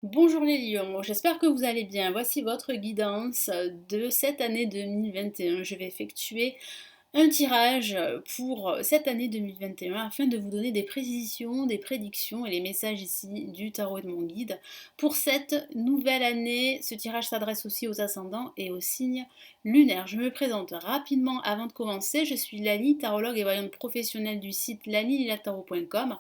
Bonjour les lions, j'espère que vous allez bien. Voici votre guidance de cette année 2021. Je vais effectuer un tirage pour cette année 2021 afin de vous donner des précisions, des prédictions et les messages ici du tarot et de mon guide. Pour cette nouvelle année, ce tirage s'adresse aussi aux ascendants et aux signes lunaires. Je me présente rapidement avant de commencer. Je suis Lali, tarologue et voyante professionnelle du site lalililatarot.com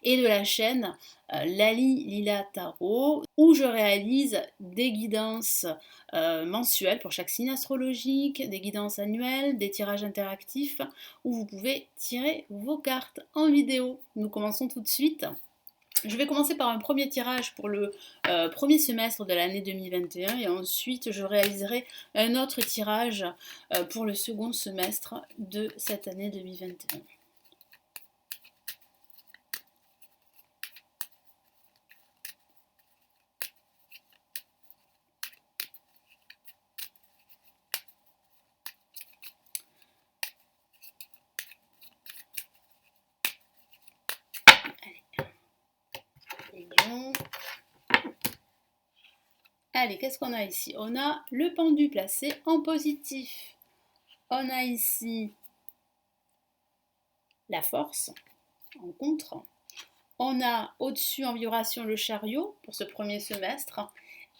et de la chaîne Lali Lila Tarot où je réalise des guidances mensuelles pour chaque signe astrologique, des guidances annuelles, des tirages interactifs où vous pouvez tirer vos cartes en vidéo. Nous commençons tout de suite. Je vais commencer par un premier tirage pour le premier semestre de l'année 2021 et ensuite je réaliserai un autre tirage pour le second semestre de cette année 2021. Allez, qu'est-ce qu'on a ici? On a le pendu placé en positif. On a ici la force en contre. On a au-dessus en vibration le chariot pour ce premier semestre.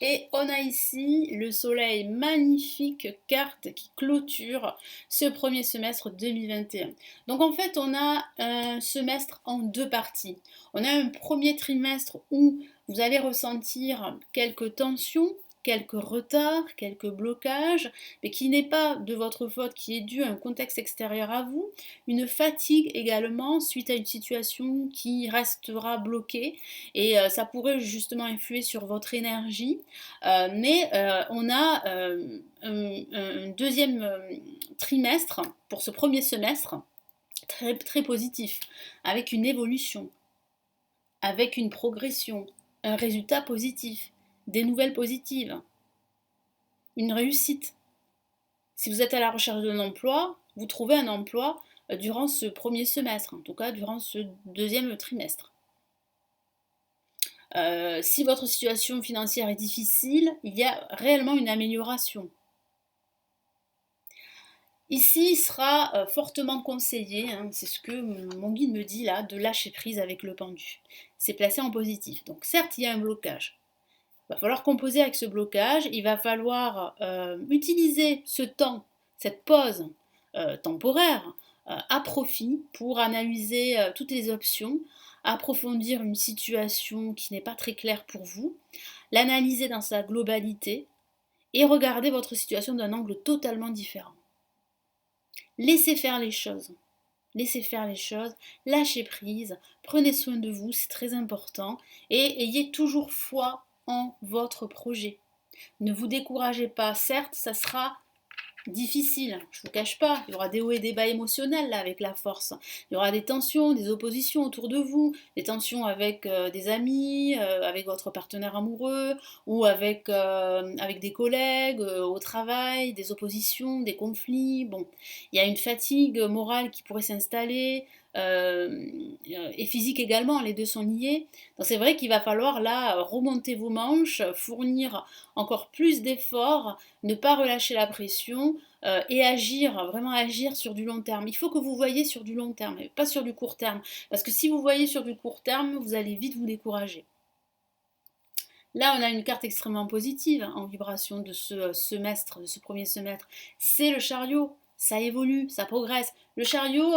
Et on a ici le soleil, magnifique carte qui clôture ce premier semestre 2021. Donc en fait, on a un semestre en deux parties. On a un premier trimestre où vous allez ressentir quelques tensions, quelques retards, quelques blocages, mais qui n'est pas de votre faute, qui est dû à un contexte extérieur à vous, une fatigue également suite à une situation qui restera bloquée et ça pourrait justement influer sur votre énergie. Mais on a un deuxième trimestre pour ce premier semestre très, très positif, avec une évolution, avec une progression, un résultat positif, des nouvelles positives, une réussite. Si vous êtes à la recherche d'un emploi, vous trouvez un emploi durant ce premier semestre, en tout cas durant ce deuxième trimestre. Si votre situation financière est difficile, il y a réellement une amélioration. Ici, il sera fortement conseillé, hein, c'est ce que mon guide me dit là, de lâcher prise avec le pendu. C'est placé en positif. Donc certes, il y a un blocage. Il va falloir composer avec ce blocage. Il va falloir utiliser ce temps, cette pause temporaire à profit pour analyser toutes les options, approfondir une situation qui n'est pas très claire pour vous, l'analyser dans sa globalité et regarder votre situation d'un angle totalement différent. Laissez faire les choses. Laissez faire les choses, lâchez prise, prenez soin de vous, c'est très important, et ayez toujours foi en votre projet. Ne vous découragez pas, certes, ça sera difficile, je ne vous cache pas, il y aura des hauts et des bas émotionnels là avec la force. Il y aura des tensions, des oppositions autour de vous, des tensions avec des amis, avec votre partenaire amoureux ou avec des collègues au travail, des oppositions, des conflits. Bon, il y a une fatigue morale qui pourrait s'installer. Et physique également, les deux sont liés. Donc c'est vrai qu'il va falloir là remonter vos manches, fournir encore plus d'efforts, ne pas relâcher la pression et agir, vraiment agir sur du long terme. Il faut que vous voyez sur du long terme, et pas sur du court terme. Parce que si vous voyez sur du court terme, vous allez vite vous décourager. Là, on a une carte extrêmement positive en vibration de ce semestre, de ce premier semestre. C'est le chariot. Ça évolue, ça progresse. Le chariot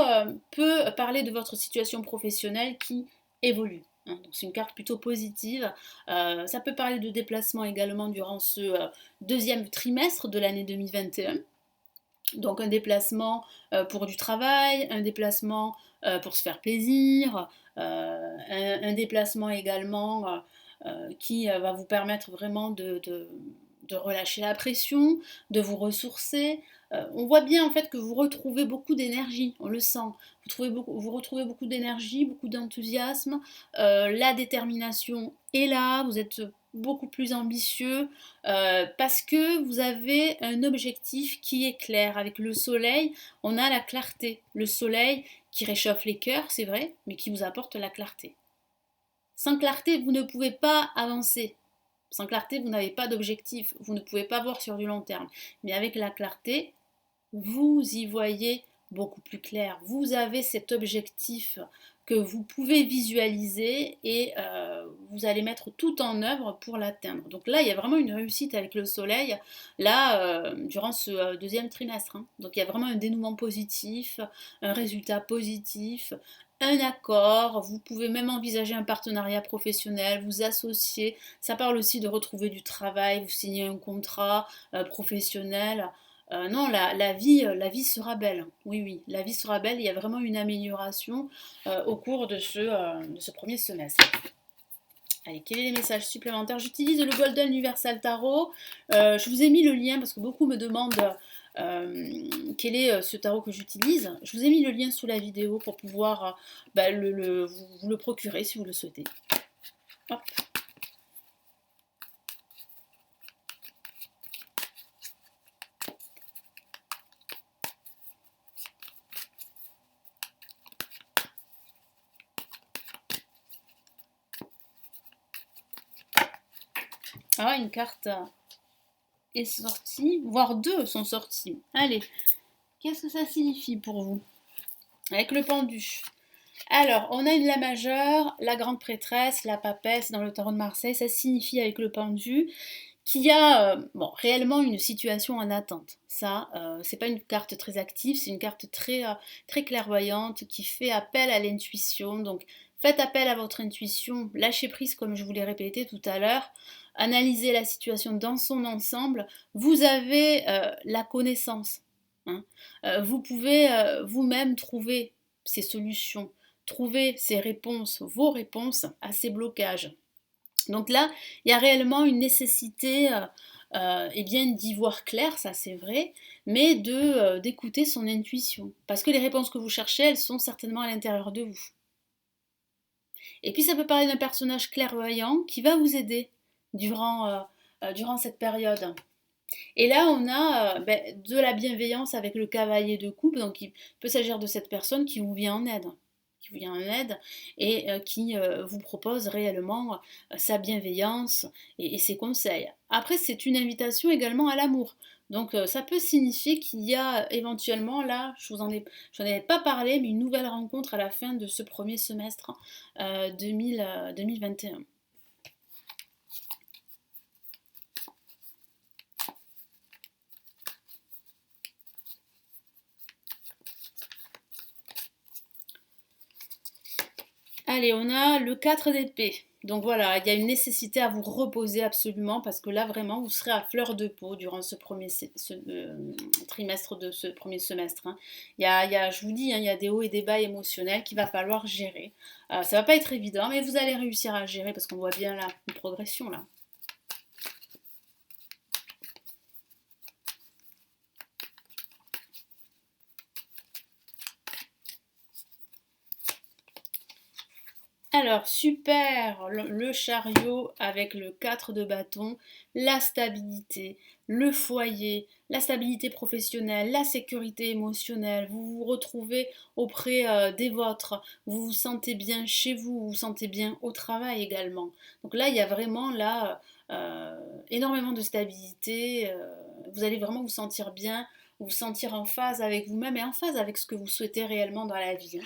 peut parler de votre situation professionnelle qui évolue. Hein. Donc c'est une carte plutôt positive. Ça peut parler de déplacement également durant ce deuxième trimestre de l'année 2021. Donc un déplacement pour du travail, un déplacement pour se faire plaisir, un déplacement également qui va vous permettre vraiment de relâcher la pression, de vous ressourcer. On voit bien en fait que vous retrouvez beaucoup d'énergie, on le sent. Vous retrouvez beaucoup d'énergie, beaucoup d'enthousiasme. La détermination est là, vous êtes beaucoup plus ambitieux parce que vous avez un objectif qui est clair. Avec le soleil, on a la clarté. Le soleil qui réchauffe les cœurs, c'est vrai, mais qui vous apporte la clarté. Sans clarté, vous ne pouvez pas avancer. Sans clarté, vous n'avez pas d'objectif, vous ne pouvez pas voir sur du long terme. Mais avec la clarté, vous y voyez beaucoup plus clair. Vous avez cet objectif que vous pouvez visualiser et vous allez mettre tout en œuvre pour l'atteindre. Donc là, il y a vraiment une réussite avec le soleil, là, durant ce deuxième trimestre, hein. Donc il y a vraiment un dénouement positif, un résultat positif, un accord, vous pouvez même envisager un partenariat professionnel, vous associer, ça parle aussi de retrouver du travail, vous signez un contrat professionnel. Non, la vie sera belle. Oui, oui, la vie sera belle. Il y a vraiment une amélioration au cours de ce premier semestre. Allez, quels sont les messages supplémentaires? J'utilise le Golden Universal Tarot. Je vous ai mis le lien parce que beaucoup me demandent quel est ce tarot que j'utilise. Je vous ai mis le lien sous la vidéo pour pouvoir vous le procurer si vous le souhaitez. Hop. Ah, une carte est sortie, voire deux sont sorties. Allez, qu'est-ce que ça signifie pour vous? Avec le pendu. Alors, on a une La majeure, la grande prêtresse, la papesse dans le tarot de Marseille. Ça signifie avec le pendu qu'il y a réellement une situation en attente. Ça, c'est pas une carte très active, c'est une carte très clairvoyante qui fait appel à l'intuition. Donc, faites appel à votre intuition, lâchez prise comme je vous l'ai répété tout à l'heure, analysez la situation dans son ensemble. Vous avez la connaissance, hein. Vous pouvez vous-même trouver ces solutions, trouver ces réponses, vos réponses à ces blocages. Donc là, il y a réellement une nécessité d'y voir clair, ça c'est vrai, mais d'écouter son intuition. Parce que les réponses que vous cherchez, elles sont certainement à l'intérieur de vous. Et puis ça peut parler d'un personnage clairvoyant qui va vous aider durant cette période. Et là, on a de la bienveillance avec le cavalier de coupe, donc il peut s'agir de cette personne qui vous vient en aide, et qui vous propose réellement sa bienveillance et ses conseils. Après, c'est une invitation également à l'amour. Donc ça peut signifier qu'il y a éventuellement, là, j'en ai pas parlé, mais une nouvelle rencontre à la fin de ce premier semestre 2021. Allez, on a le 4 d'épée. Donc voilà, il y a une nécessité à vous reposer absolument parce que là vraiment vous serez à fleur de peau durant ce trimestre de ce premier semestre, hein. Je vous dis, hein, il y a des hauts et des bas émotionnels qu'il va falloir gérer. Ça va pas être évident, mais vous allez réussir à gérer parce qu'on voit bien là une progression là. Alors, super, le chariot avec le 4 de bâton, la stabilité, le foyer, la stabilité professionnelle, la sécurité émotionnelle, vous vous retrouvez auprès des vôtres, vous vous sentez bien chez vous, vous vous sentez bien au travail également. Donc là, il y a vraiment là énormément de stabilité, vous allez vraiment vous sentir bien, vous sentir en phase avec vous-même et en phase avec ce que vous souhaitez réellement dans la vie, hein.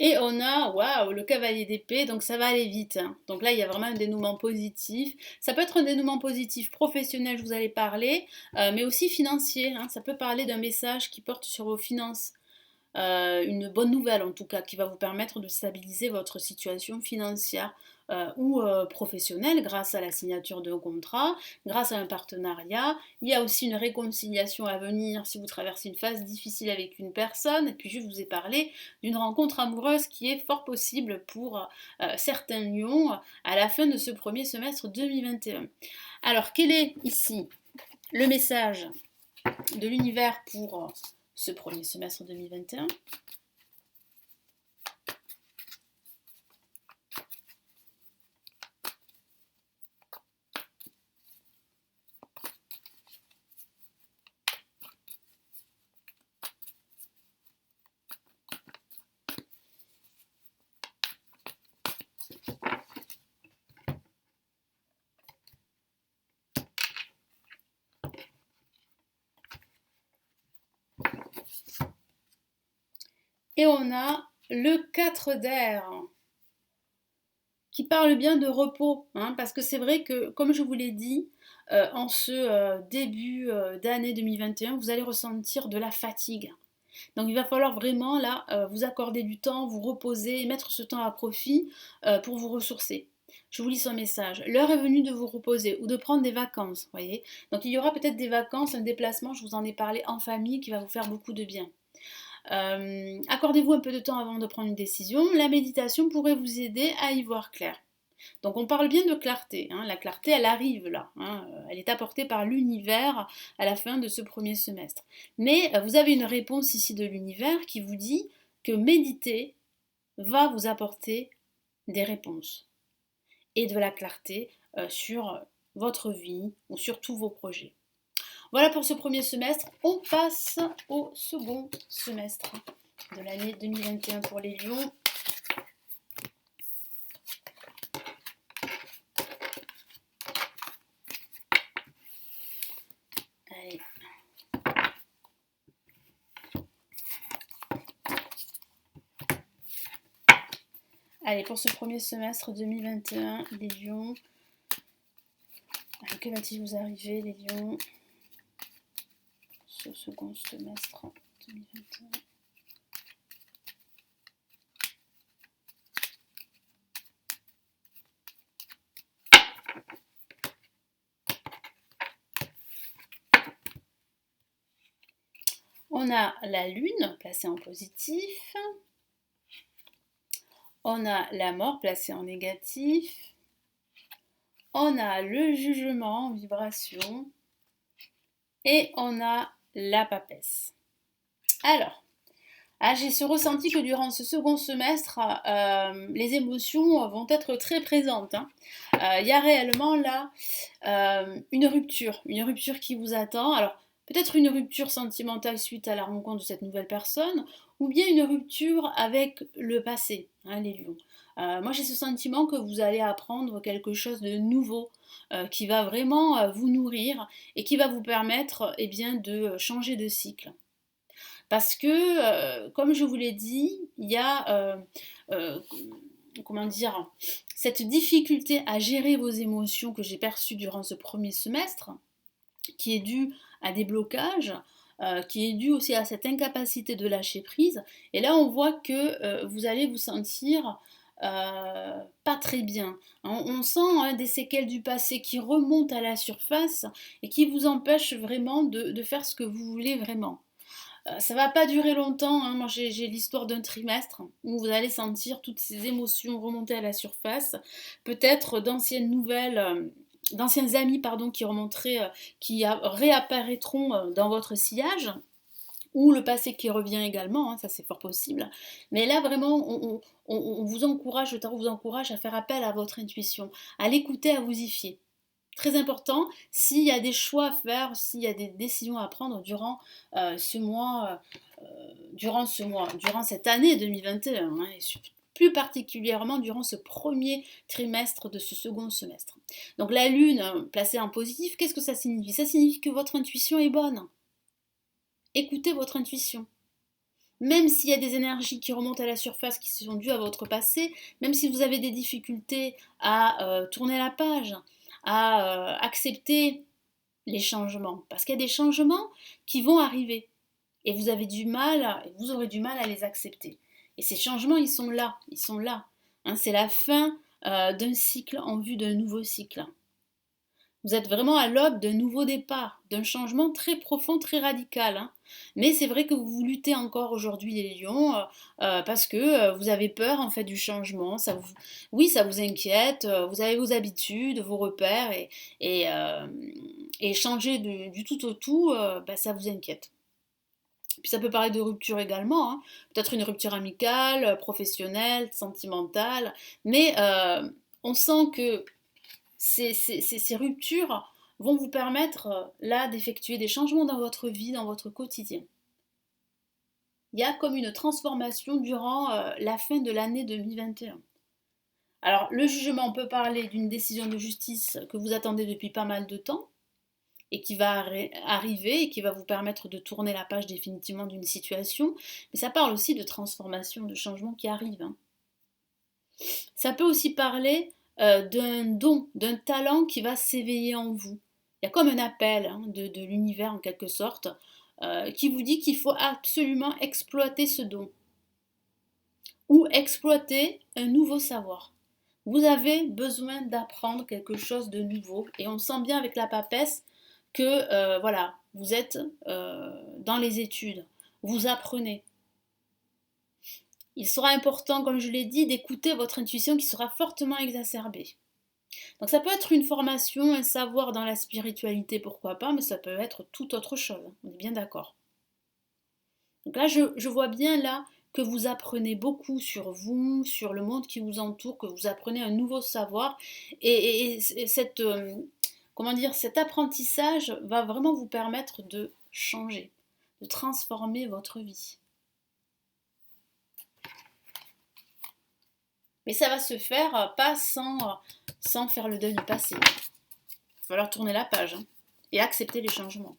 Et on a, waouh, le cavalier d'épée, donc ça va aller vite, hein. Donc là, il y a vraiment un dénouement positif. Ça peut être un dénouement positif professionnel, je vous allais parler, mais aussi financier, hein. Ça peut parler d'un message qui porte sur vos finances. Une bonne nouvelle en tout cas qui va vous permettre de stabiliser votre situation financière ou professionnelle grâce à la signature d'un contrat, grâce à un partenariat. Il y a aussi une réconciliation à venir si vous traversez une phase difficile avec une personne. Et puis je vous ai parlé d'une rencontre amoureuse qui est fort possible pour certains lions à la fin de ce premier semestre 2021. Alors quel est ici le message de l'univers pour ce premier semestre 2021. Et on a le 4 d'air qui parle bien de repos, hein, parce que c'est vrai que, comme je vous l'ai dit, en ce début d'année 2021, vous allez ressentir de la fatigue. Donc il va falloir vraiment là vous accorder du temps, vous reposer et mettre ce temps à profit pour vous ressourcer. Je vous lis son message. L'heure est venue de vous reposer ou de prendre des vacances, voyez. Donc il y aura peut-être des vacances, un déplacement, je vous en ai parlé en famille, qui va vous faire beaucoup de bien. Accordez-vous un peu de temps avant de prendre une décision. La méditation pourrait vous aider à y voir clair. Donc on parle bien de clarté, hein. La clarté elle arrive là, hein. Elle est apportée par l'univers à la fin de ce premier semestre. Mais vous avez une réponse ici de l'univers qui vous dit que méditer va vous apporter des réponses et de la clarté sur votre vie ou sur tous vos projets. Voilà pour ce premier semestre. On passe au second semestre de l'année 2021 pour les lions. Allez. Allez, pour ce premier semestre 2021, les lions. Que va-t-il vous arriver, les lions, ce second semestre 2021? On a la lune placée en positif. On a la mort placée en négatif. On a le jugement en vibration. Et on a la papesse. Alors, j'ai ce ressenti que durant ce second semestre, les émotions vont être très présentes, hein. Il y a réellement là une rupture qui vous attend. Alors, peut-être une rupture sentimentale suite à la rencontre de cette nouvelle personne, ou bien une rupture avec le passé, hein, les lions. Moi, j'ai ce sentiment que vous allez apprendre quelque chose de nouveau, qui va vraiment vous nourrir et qui va vous permettre eh bien, de changer de cycle. Parce que, comme je vous l'ai dit, il y a comment dire, cette difficulté à gérer vos émotions que j'ai perçues durant ce premier semestre, qui est due à des blocages, qui est due aussi à cette incapacité de lâcher prise. Et là, on voit que vous allez vous sentir pas très bien. On sent des séquelles du passé qui remontent à la surface et qui vous empêchent vraiment de faire ce que vous voulez vraiment. Ça va pas durer longtemps, hein. Moi j'ai l'histoire d'un trimestre où vous allez sentir toutes ces émotions remonter à la surface, peut-être d'anciennes nouvelles, d'anciens amis pardon qui remonteraient, qui réapparaîtront dans votre sillage, ou le passé qui revient également, hein, ça c'est fort possible. Mais là vraiment on vous encourage, le tarot vous encourage à faire appel à votre intuition, à l'écouter, à vous y fier. Très important, s'il y a des choix à faire, s'il y a des décisions à prendre durant ce mois, durant cette année 2021, hein, et plus particulièrement durant ce premier trimestre de ce second semestre. Donc la lune placée en positif, qu'est-ce que ça signifie? Ça signifie que votre intuition est bonne. Écoutez votre intuition. Même s'il y a des énergies qui remontent à la surface qui sont dues à votre passé, même si vous avez des difficultés à tourner la page, à accepter les changements, parce qu'il y a des changements qui vont arriver et vous aurez du mal à les accepter. Et ces changements, ils sont là, hein, c'est la fin d'un cycle en vue d'un nouveau cycle. Vous êtes vraiment à l'aube d'un nouveau départ, d'un changement très profond, très radical, hein. Mais c'est vrai que vous luttez encore aujourd'hui les lions parce que vous avez peur en fait du changement. Oui, ça vous inquiète. Vous avez vos habitudes, vos repères et changer du tout au tout, ça vous inquiète. Puis ça peut parler de rupture également, hein. Peut-être une rupture amicale, professionnelle, sentimentale, mais on sent que ces ruptures vont vous permettre là d'effectuer des changements dans votre vie, dans votre quotidien. Il y a comme une transformation durant la fin de l'année 2021. Alors, le jugement peut parler d'une décision de justice que vous attendez depuis pas mal de temps et qui va arriver et qui va vous permettre de tourner la page définitivement d'une situation, mais ça parle aussi de transformation, de changement qui arrive, hein. Ça peut aussi parler d'un don, d'un talent qui va s'éveiller en vous. Il y a comme un appel, hein, de l'univers en quelque sorte, qui vous dit qu'il faut absolument exploiter ce don ou exploiter un nouveau savoir. Vous avez besoin d'apprendre quelque chose de nouveau et on sent bien avec la papesse que voilà, vous êtes dans les études, vous apprenez. Il sera important, comme je l'ai dit, d'écouter votre intuition qui sera fortement exacerbée. Donc ça peut être une formation, un savoir dans la spiritualité, pourquoi pas, mais ça peut être tout autre chose, on est bien d'accord. Donc là, je vois bien là que vous apprenez beaucoup sur vous, sur le monde qui vous entoure, que vous apprenez un nouveau savoir, et cette, comment dire, cet apprentissage va vraiment vous permettre de changer, de transformer votre vie. Mais ça va se faire pas sans faire le deuil du passé. Il va falloir tourner la page, hein, et accepter les changements.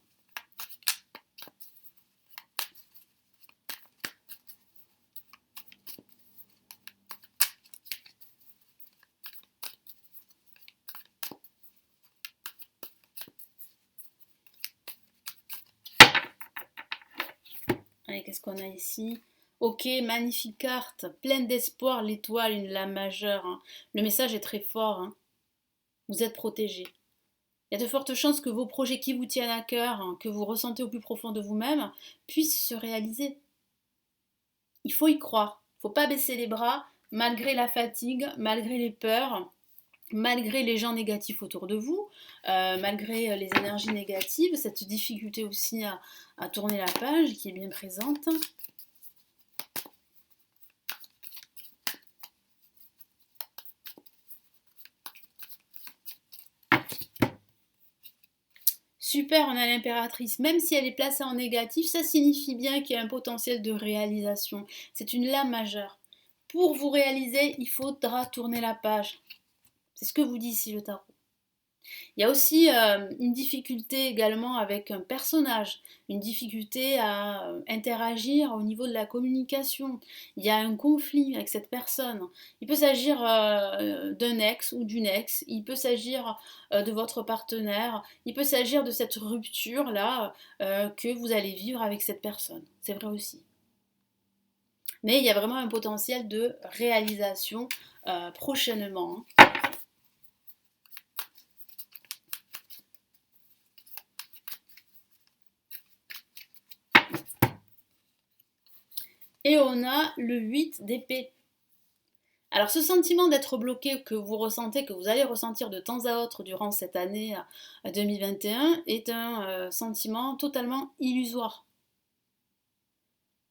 Allez, qu'est-ce qu'on a ici? Ok, magnifique carte, pleine d'espoir, l'étoile, une lame majeure, hein. Le message est très fort, hein. Vous êtes protégé. Il y a de fortes chances que vos projets qui vous tiennent à cœur, hein, que vous ressentez au plus profond de vous-même, puissent se réaliser. Il faut y croire. Il ne faut pas baisser les bras, malgré la fatigue, malgré les peurs, malgré les gens négatifs autour de vous, malgré les énergies négatives, cette difficulté aussi à tourner la page qui est bien présente. Super, on a l'impératrice. Même si elle est placée en négatif, ça signifie bien qu'il y a un potentiel de réalisation. C'est une lame majeure. Pour vous réaliser, il faudra tourner la page. C'est ce que vous dit ici le tarot. Il y a aussi une difficulté également avec un personnage, une difficulté à interagir au niveau de la communication. Il y a un conflit avec cette personne. Il peut s'agir d'un ex ou d'une ex, il peut s'agir de votre partenaire, il peut s'agir de cette rupture-là que vous allez vivre avec cette personne. C'est vrai aussi. Mais il y a vraiment un potentiel de réalisation prochainement, hein. Et on a le 8 d'épée. Alors ce sentiment d'être bloqué que vous ressentez, que vous allez ressentir de temps à autre durant cette année 2021 est un sentiment totalement illusoire.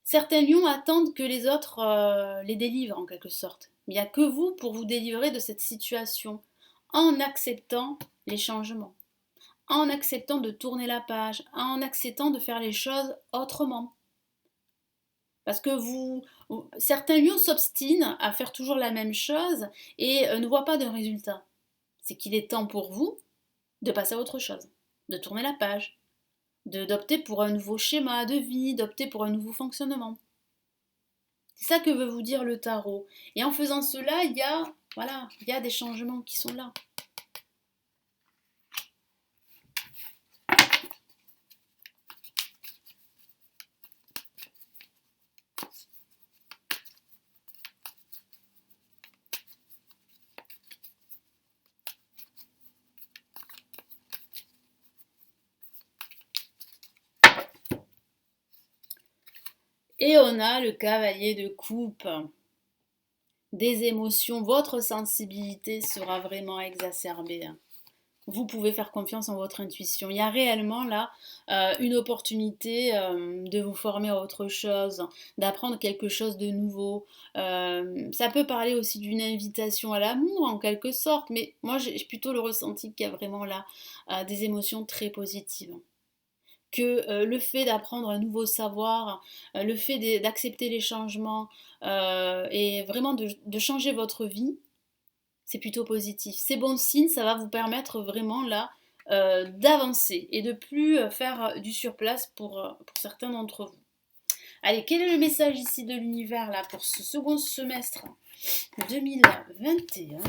Certains lions attendent que les autres les délivrent en quelque sorte. Il n'y a que vous pour vous délivrer de cette situation en acceptant les changements, en acceptant de tourner la page, en acceptant de faire les choses autrement. Parce que certains lions s'obstinent à faire toujours la même chose et ne voient pas de résultat. C'est qu'il est temps pour vous de passer à autre chose, de tourner la page, d'opter pour un nouveau schéma de vie, d'opter pour un nouveau fonctionnement. C'est ça que veut vous dire le tarot. Et en faisant cela, il y a des changements qui sont là. Et on a le cavalier de coupe. Des émotions, votre sensibilité sera vraiment exacerbée. vous pouvez faire confiance en votre intuition. Il y a réellement là une opportunité de vous former à autre chose, d'apprendre quelque chose de nouveau. Ça peut parler aussi d'une invitation à l'amour en quelque sorte, mais moi j'ai plutôt le ressenti qu'il y a vraiment là des émotions très positives. Que le fait d'apprendre un nouveau savoir, le fait d'accepter les changements et vraiment de changer votre vie, c'est plutôt positif. Ces bons signes, ça va vous permettre vraiment là d'avancer et de plus faire du surplace pour certains d'entre vous. Allez, quel est le message ici de l'univers là pour ce second semestre 2021?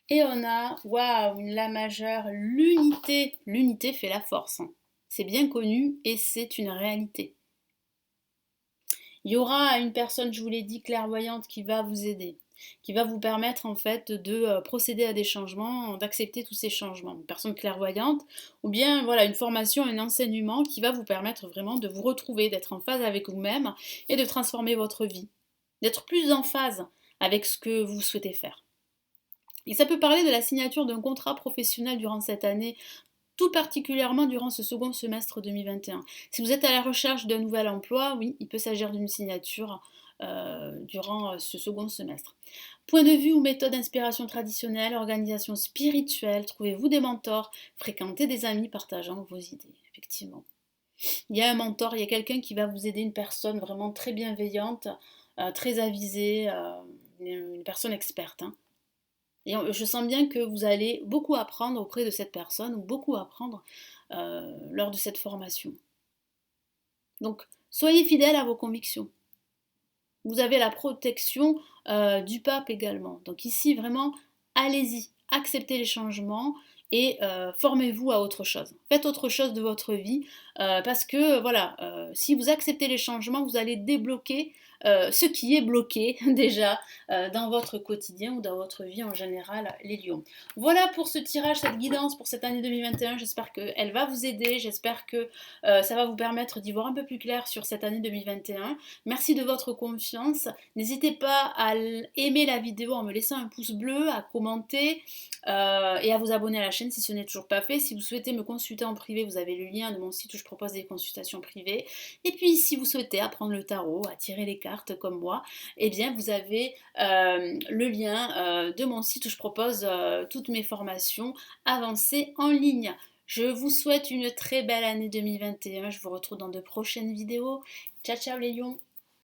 Et on a, waouh, une La majeure, l'unité. L'unité fait la force, hein. C'est bien connu et c'est une réalité. Il y aura une personne, je vous l'ai dit, clairvoyante qui va vous aider, qui va vous permettre en fait de procéder à des changements, d'accepter tous ces changements. Une personne clairvoyante ou bien voilà une formation, un enseignement qui va vous permettre vraiment de vous retrouver, d'être en phase avec vous-même et de transformer votre vie, d'être plus en phase avec ce que vous souhaitez faire. Et ça peut parler de la signature d'un contrat professionnel durant cette année, tout particulièrement durant ce second semestre 2021. Si vous êtes à la recherche d'un nouvel emploi, oui, il peut s'agir d'une signature durant ce second semestre. Point de vue ou méthode d'inspiration traditionnelle, organisation spirituelle, trouvez-vous des mentors, fréquentez des amis partageant vos idées, effectivement. Il y a un mentor, il y a quelqu'un qui va vous aider, une personne vraiment très bienveillante, très avisée, une personne experte, hein. Et je sens bien que vous allez beaucoup apprendre auprès de cette personne ou beaucoup apprendre lors de cette formation. Donc, soyez fidèle à vos convictions. Vous avez la protection du pape également. Donc ici, vraiment, allez-y, acceptez les changements et formez-vous à autre chose. Faites autre chose de votre vie parce que, voilà, si vous acceptez les changements, vous allez débloquer ce qui est bloqué déjà dans votre quotidien ou dans votre vie en général, les lions. Voilà pour ce tirage, cette guidance pour cette année 2021. J'espère qu'elle va vous aider. J'espère que ça va vous permettre d'y voir un peu plus clair sur cette année 2021. Merci de votre confiance. N'hésitez pas à aimer la vidéo en me laissant un pouce bleu, à commenter et à vous abonner à la chaîne si ce n'est toujours pas fait. Si vous souhaitez me consulter en privé, vous avez le lien de mon site où je propose des consultations privées. Et puis si vous souhaitez apprendre le tarot, à tirer les cartes comme moi, eh bien vous avez le lien de mon site où je propose toutes mes formations avancées en ligne. Je vous souhaite une très belle année 2021. Je vous retrouve dans de prochaines vidéos. Ciao ciao les lions!